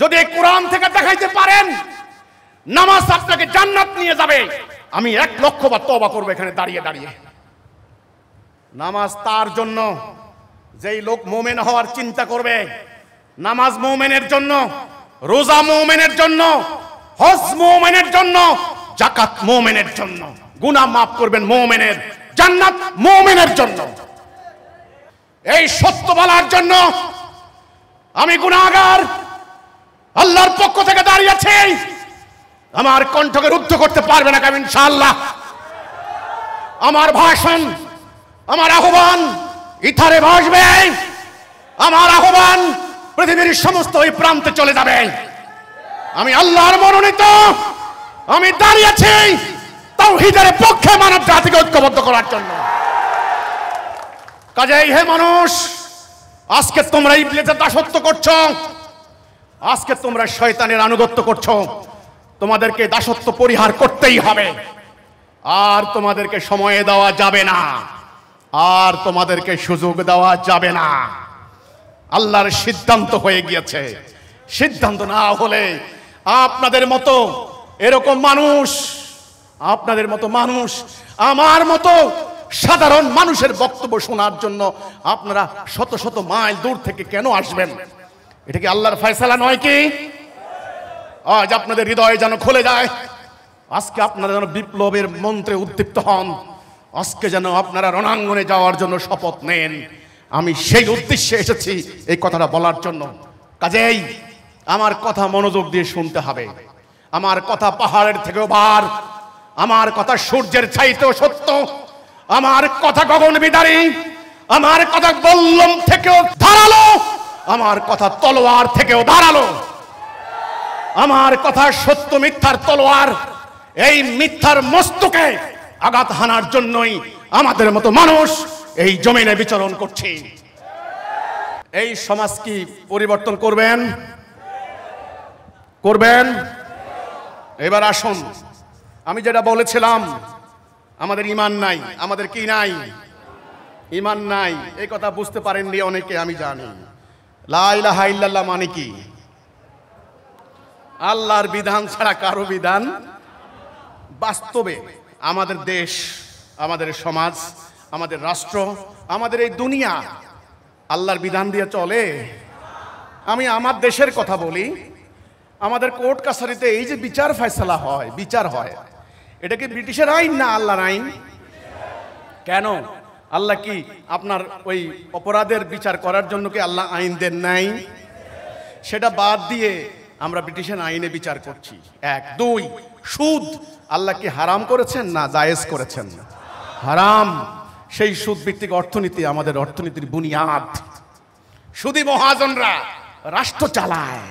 যদি এই কোরআন থেকে দেখাইতে পারেন নামাজ আপনাকে জান্নাত নিয়ে যাবে, আমি 1 লক্ষ বার তওবা করব এখানে দাঁড়িয়ে দাঁড়িয়ে। নামাজ তার জন্য যেই লোক মুমিন হওয়ার চিন্তা করবে, নামাজ মুমিনের জন্য, রোজা মুমিনের জন্য, হজ মুমিনের জন্য, যাকাত মুমিনের জন্য, গুনাহ মাফ করবেন মুমিনের, জান্নাত মুমিনের জন্য। এই সত্য বলার জন্য আমি গুনাহগার, আল্লাহর পক্ষ থেকে দাঁড়িয়েছি। আমার কণ্ঠকে রুদ্ধ করতে পারবে না কেমন ইনশাআল্লাহ। আমার ভাষণ, আমার আহ্বান ইথারে ভাসবে, আমার আহ্বান পৃথিবীর সমস্ত ওই প্রান্তে চলে যাবে। আমি আল্লাহর মনোনীত, আমি দাঁড়িয়েছি তাওহীদের পক্ষে, মানব জাতিকে ঐক্যবদ্ধ করার জন্য। কাজেই হে মানুষ, আজকে তোমরা ইবলীসের দাসত্ব করছো, আজকে তোমরা শয়তানের আনুগত্য করছো, তোমাদেরকে দাসত্ব পরিহার করতেই হবে। আর তোমাদেরকে সময় দেওয়া যাবে না, আর তোমাদেরকে সুযোগ দেওয়া যাবে না। আল্লাহর সিদ্ধান্ত হয়ে গিয়েছে। সিদ্ধান্ত না হলে আপনাদের মতো এরকম মানুষ, আপনাদের মতো মানুষ, আমার মতো সাধারণ মানুষের বক্তব্য শোনার জন্য আপনারা শত শত মাইল দূর থেকে কেন আসবেন? এটা কি আল্লাহর ফয়সালা নয় কি? আজ আপনাদের হৃদয় যেন খুলে যায়, আজকে আপনারা যেন বিপ্লবের মন্ত্রে উদ্দীপ্ত হন, আজকে যেন আপনারা রণাঙ্গনে যাওয়ার জন্য শপথ নেন। আমি সেই উদ্দেশ্যে এসেছি এই কথাটা বলার জন্য। কাজেই আমার কথা মনোযোগ দিয়ে শুনতে হবে। আমার কথা পাহাড়ের থেকেও ভার, আমার কথা সূর্যের চাইতেও সত্য, আমার কথা গগন বিদারী, আমার কথা বল্লম থেকেও ধারালো, আমার কথা তলোয়ার থেকেও ধারালো। আমার কথা সত্য মিথ্যার তলোয়ার, এই মিথ্যার মস্তকে আঘাত হানার জন্যই আমাদের মতো মানুষ এই জমিনে বিচরণ করছে। এই সমাজ কি পরিবর্তন করবেন? করবেন? এবার আসুন, আমি যেটা বলেছিলাম, আমাদের ঈমান নাই। আমাদের কি নাই? ঈমান নাই। এই কথা বুঝতে পারেননি অনেকে, আমি জানি। লা ইলাহা ইল্লাল্লাহ মানে কি? আল্লাহর বিধান ছাড়া কারো বিধান। বাস্তবে আমাদের দেশ, আমাদের সমাজ, আমাদের রাষ্ট্র, আমাদের এই দুনিয়া আল্লাহর বিধান দিয়ে চলে। আমি আমার দেশের কথা বলি। আমাদের কোর্ট কাছারিতে এই যে বিচার ফয়সালা হয়, বিচার হয়, এটা কি ব্রিটিশের আইন না আল্লাহর আইন? কেন? আল্লাহ কি আপনার ওই অপরাধের বিচার করার জন্য কি আল্লাহ আইন দেন নাই? সেটা বাদ দিয়ে আমরা ব্রিটিশের আইনে বিচার করছি। 1 2 সুদ আল্লাহ কি হারাম করেছেন না জায়েজ করেছেন? হারাম। সেই সুদ ভিত্তিক অর্থনীতি আমাদের অর্থনীতির বুনিয়াদ। সুদী মহাজনরা রাষ্ট্র চালায়,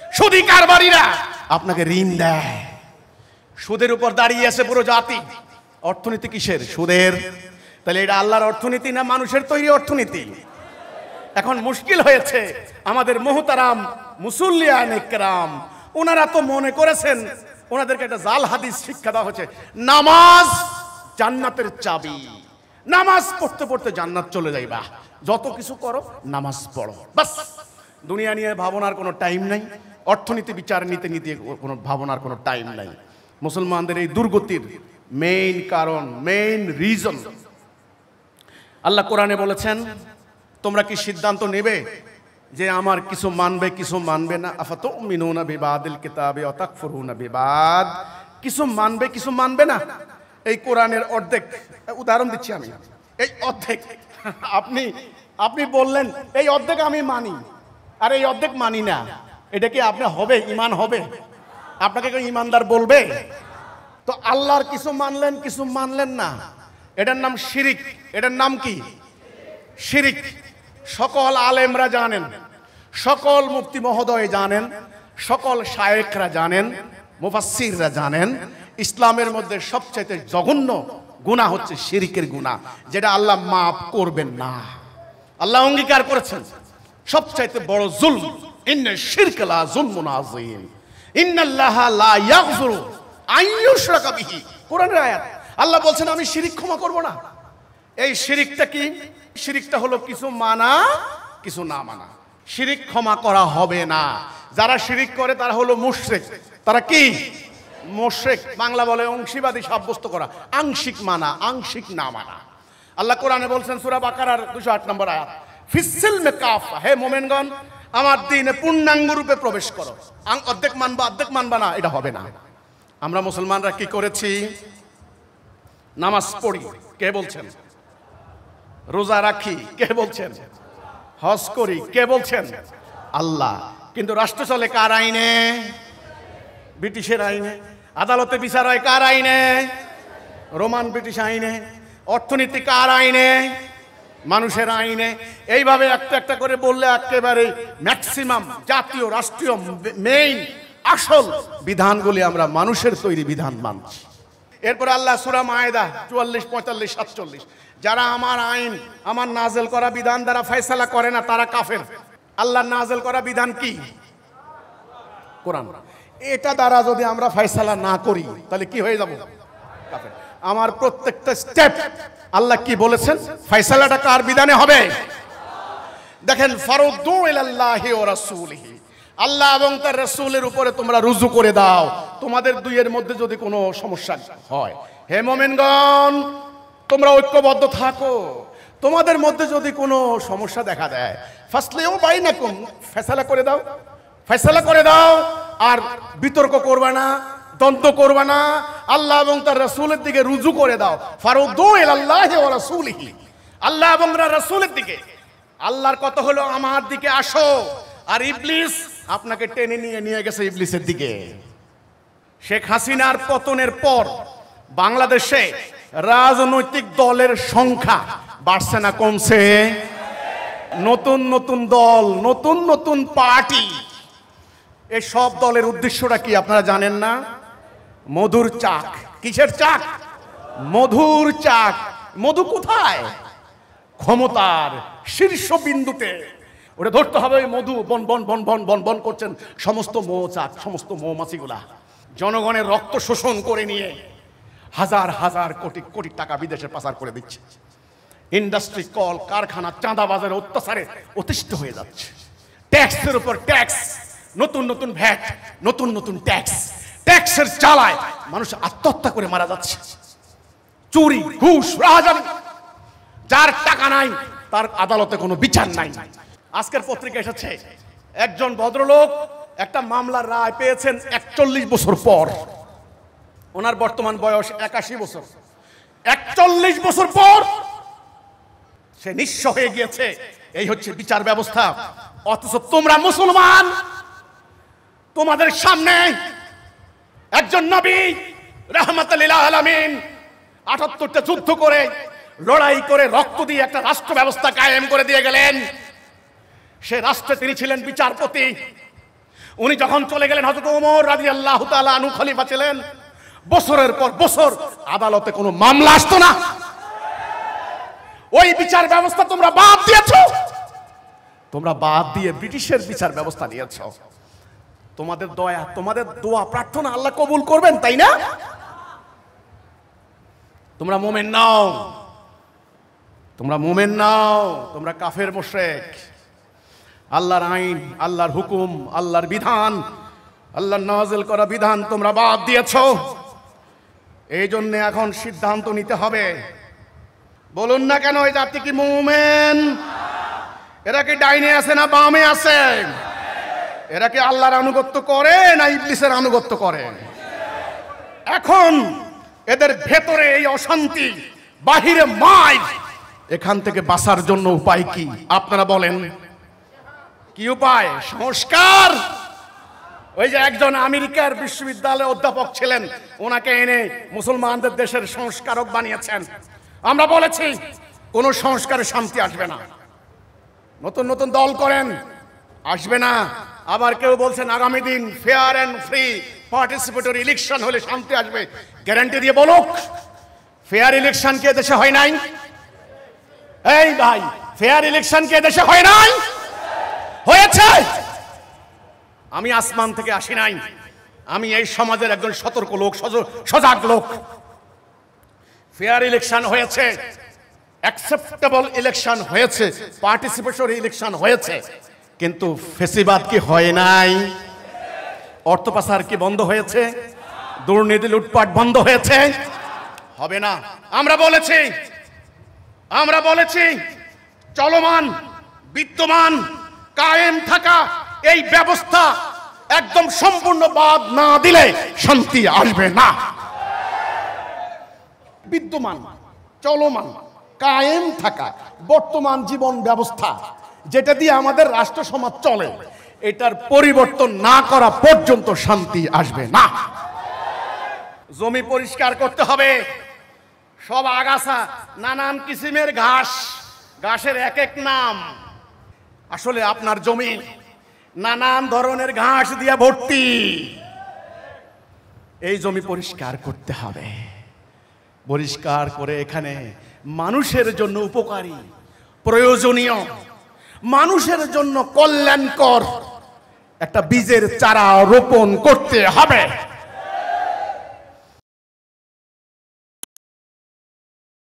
সুদী কারবারিরা আপনাকে ঋণ দেয়, সুদের উপর দাঁড়িয়ে আছে পুরো জাতি। অর্থনীতি কিসের? সুদের। তাহলে এটা আল্লাহর অর্থনীতি না মানুষের তৈরি অর্থনীতি? এখন মুশকিল হয়েছে, আমাদের মুহতারাম মুসল্লিয়ান ইকরাম ওনারা তো মনে করেছেন, ওনাদেরকে একটা জাল হাদিস শিক্ষা দেওয়া হচ্ছে, নামাজ জান্নাতের চাবি, নামাজ পড়তে পড়তে জান্নাত চলে যাইবা, যত কিছু করো নামাজ পড়ো, বাস। দুনিয়া নিয়ে ভাবনার কোনো টাইম নাই, অর্থনীতি বিচার নিতে নিতে কোনো ভাবনার কোনো টাইম নাই। মুসলমানদের এই দুর্গতির মেইন কারণ, মেইন রিজন, আল্লাহ কোরআনে বলেছেন, তোমরা কি সিদ্ধান্ত নেবে যে আমার কিছু মানবে কিছু মানবে না? আফাতুমিনুনা বিবাদিল কিতাবি ওয়া তাকফুরুনা বিবাদ। কিছু মানবে কিছু মানবে না। এই কোরআনের অর্ধেক উদাহরণ দিচ্ছি আমি। এই অর্ধেক আপনি বললেন এই অর্ধেক আমি মানি, আর এই অর্ধেক মানি না, এটা কি আপনি হবে? ঈমান হবে? আপনাকে কেউ ঈমানদার বলবে? তো আল্লাহর কিছু মানলেন কিছু মানলেন না, এটার নাম শিরিক। এটার নাম কি? শিরিক। সকল আলেমরা জানেন, সকল মুফতি মহোদয় জানেন, সকল শায়েখরা জানেন, মুফাসসিররা জানেন, ইসলামের মধ্যে সবচাইতে জঘন্য গুনাহ হচ্ছে শিরিকের গুনাহ, যেটা আল্লাহ মাফ করবেন না। আল্লাহ অঙ্গীকার করেছেন সবচাইতে বড় জুলম, ইন্না শিরকা লা যুলমুন আযীম, ইন্নাল্লাহা লা ইয়াগফিরু আন ইউশরাকা বিহি। কোরআনের আয়াত। আল্লাহ বলছেন আমি শিরিক ক্ষমা করব না। এই শিরিকটা কি? শিরিকটা হলো কিছু মানা কিছু না মানা। শিরিক ক্ষমা করা হবে না। যারা শিরিক করে তারা হলো মুশরিক। তারা কি? মুশরিক। বাংলা বলে অংশীবাদী সাব্যস্ত করা, আংশিক মানা, আংশিক না মানা। আল্লাহ কোরআনে বলছেন সূরা বাকারার 208 নম্বর আয়াত, ফিসসিলমে কাফা, হে মুমিনগণ আমার দ্বীনে পূর্ণাঙ্গ রূপে প্রবেশ করো। অর্ধেক মানবা অর্ধেক মানবা না, এটা হবে না। আমরা মুসলমানরা কি করেছি? নামাজ পড়ি, কে বলছেন? রোজা রাখি, কে বলছেন? হজ করি, কে বলছেন? আল্লাহ। কিন্তু রাষ্ট্র চলে কার আইনে? ব্রিটিশের আইনে। আদালতে বিচার হয় কার আইনে? রোমান ব্রিটিশ আইনে। অর্থনীতি কার আইনে? মানুষের আইনে। এইভাবে একটা একটা করে বললে একেবারে ম্যাক্সিমাম জাতীয় রাষ্ট্রীয় মেইন আসল বিধানগুলি আমরা মানুষের তৈরি বিধান মানছি। এরপর আল্লাহ সূরা মায়েদা 44, 45, 47, যারা আমার আইন, আমার নাজেল করা বিধান দ্বারা ফয়সালা করে না তারা কাফের। আল্লাহ নাজেল করা বিধান কি? কোরআন। এটা দ্বারা যদি আমরা ফয়সালা না করি তাহলে কি হয়ে যাব? কাফের। আমার প্রত্যেকটা স্টেপ আল্লাহ কি বলেছেন? ফয়সালাটা কার বিধানে হবে? দেখেন, ফারুদ্দু ইলাল্লাহি ওয়া রাসূলিহি, আল্লাহ এবং তার রাসূলের উপরে তোমরা রুজু করে দাও তোমাদের দুইয়ের মধ্যে যদি কোনো সমস্যা হয়। হে মুমিনগণ তোমরা ঐক্যবদ্ধ থাকো। তোমাদের মধ্যে যদি কোনো সমস্যা দেখা দেয়, ফাসলিউ বাইনাকুম, ফয়সালা করে দাও, ফয়সালা করে দাও। আর বিতর্ক করবে না, দ্বন্দ্ব করবে না, আল্লাহ এবং তার রাসূলের দিকে রুজু করে দাও। ফারুদ্দু ইলাল্লাহি ওয়া রাসূলিহি, আল্লাহ এবং রাসূলের দিকে। আল্লাহর কথা হলো আমার দিকে আসো, আর ইবলিস আপনাকে টেনে নিয়ে গেছে ইবলিসের দিকে। শেখ হাসিনার পতনের পর বাংলাদেশে রাজনৈতিক দলের সংখ্যা বাড়ছে না কমছে? নতুন নতুন দল, নতুন নতুন পার্টি। এই সব দলের উদ্দেশ্যটা কি আপনারা জানেন না? মধুর চাক। কিসের চাক? মধুর চাক। মধু কোথায়? ক্ষমতার শীর্ষবিন্দুতে। ওটা ধরতে হবে। ওই মধু বন বন বন বন বন বন করছেন সমস্ত মৌচাক, সমস্ত মৌমাছিগুলা জনগণের রক্ত শোষণ করে নিয়ে হাজার হাজার কোটি কোটি টাকা বিদেশে পাচার করে দিচ্ছে। ইন্ডাস্ট্রি, কল কারখানা, চাঁদাবাজের অত্যাচারে অতিষ্ঠ হয়ে যাচ্ছে। ট্যাক্সের উপর ট্যাক্স, নতুন নতুন ভ্যাট, নতুন নতুন ট্যাক্স। ট্যাক্সের জ্বালায় মানুষ আত্মহত্যা করে মারা যাচ্ছে। চুরি, ঘুষ, রাহাজানি। যার টাকা নাই তার আদালতে কোনো বিচার নাই। আজকের পত্রিকা এসেছে একজন ভদ্রলোক একটা মামলার রায় পেয়েছেন 41 বছর পর। ওনার বর্তমান বয়স 81 বছর। 41 বছর পর সে নিঃস্ব হয়ে গিয়েছে। এই হচ্ছে বিচার ব্যবস্থা। অথচ তোমরা মুসলমান, তোমাদের সামনে একজন নবী রাহমাতুল লিল আলামিন 78টা যুদ্ধ করে, লড়াই করে, রক্ত দিয়ে একটা রাষ্ট্র ব্যবস্থা কায়েম করে দিয়ে গেলেন। সে রাষ্ট্রে তিনি ছিলেন বিচারপতি। উনি যখন চলে গেলেন, হযরত ওমর রাদিয়াল্লাহু তাআলা আনহু খলিফা ছিলেন। বছরের পর বছর আদালতে কোনো মামলা আসতো না। ওই বিচার ব্যবস্থা তোমরা বাদ দিয়েছো। তোমরা বাদ দিয়ে ব্রিটিশের বিচার ব্যবস্থা নিয়েছো। তোমাদের দয়া, তোমাদের দোয়া প্রার্থনা আল্লাহ কবুল করবেন, তাই না? তোমরা মুমিন নাও, তোমরা মুমিন নাও, তোমরা কাফের মুশরিক। আল্লাহর আইন, আল্লাহর হুকুম, আল্লাহর বিধান, আল্লাহর নাযিল করা বিধান তোমরা বাদ দিয়েছো। এই জন্য এখন সিদ্ধান্ত নিতে হবে। বলুন না কেন এই জাতি কি মুমিন? এরা কি ডাইনে আছে না বামে আছে? এরা কি আল্লাহর আনুগত্য করে না ইবলিসের আনুগত্য করে? এখন এদের ভেতরে এই অশান্তি, বাহিরে মাইর, এখান থেকে বাঁচার জন্য উপায় কি আপনারা বলেন? কি উপায়? সংস্কার। ওই যে একজন আমেরিকার বিশ্ববিদ্যালয়ে অধ্যাপক ছিলেন, ওনাকে এনে মুসলমানদের দেশের সংস্কারক বানিয়েছেন। আমরা বলেছি কোন সংস্কারে শান্তি আসবে না। নতুন নতুন দল করেন, আসবে না। আবার কেউ বলছেন আগামী দিন fair and free participatory election হলে শান্তি আসবে। গ্যারান্টি দিয়ে বলুক, ফেয়ার ইলেকশন কে দেশে হয় নাই? এই ভাই, ফেয়ার ইলেকশন কে দেশে হয় নাই? হয়েছে। আমি আসমান থেকে আসি নাই, আমি এই সমাজের একজন সতর্ক লোক, সজাগ লোক। ফেয়ার ইলেকশন হয়েছে, অ্যাকসেপ্টেবল ইলেকশন হয়েছে, পার্টিসিপেটরি ইলেকশন হয়েছে। কিন্তু ফেসিবাদ কি হয় নাই? অর্থ পাচার কি বন্ধ হয়েছে? দুর্নীতি লুটপাট বন্ধ হয়েছে? হবে না। আমরা বলেছি চলমান বিদ্যমান কায়েম থাকা এই ব্যবস্থা একদম সম্পূর্ণ বাদ না দিলে শান্তি আসবে না। বিদ্যমান চলমান কায়েম থাকা বর্তমান জীবন ব্যবস্থা যেটা দিয়ে আমাদের রাষ্ট্র সমাজ চলে, এটার পরিবর্তন না করা পর্যন্ত শান্তি আসবে না। জমি পরিষ্কার করতে হবে। সব আগাছা, নানান কিসিমের ঘাস, ঘাসের এক এক নাম। আসলে আপনার জমি নানান ধরনের ঘাস দিয়ে ভর্তি। এই জমি পরিষ্কার করতে হবে। পরিষ্কার করে এখানে মানুষের জন্য উপকারী, প্রয়োজনীয়, মানুষের জন্য কল্যাণকর একটা বীজের চারা রোপণ করতে হবে।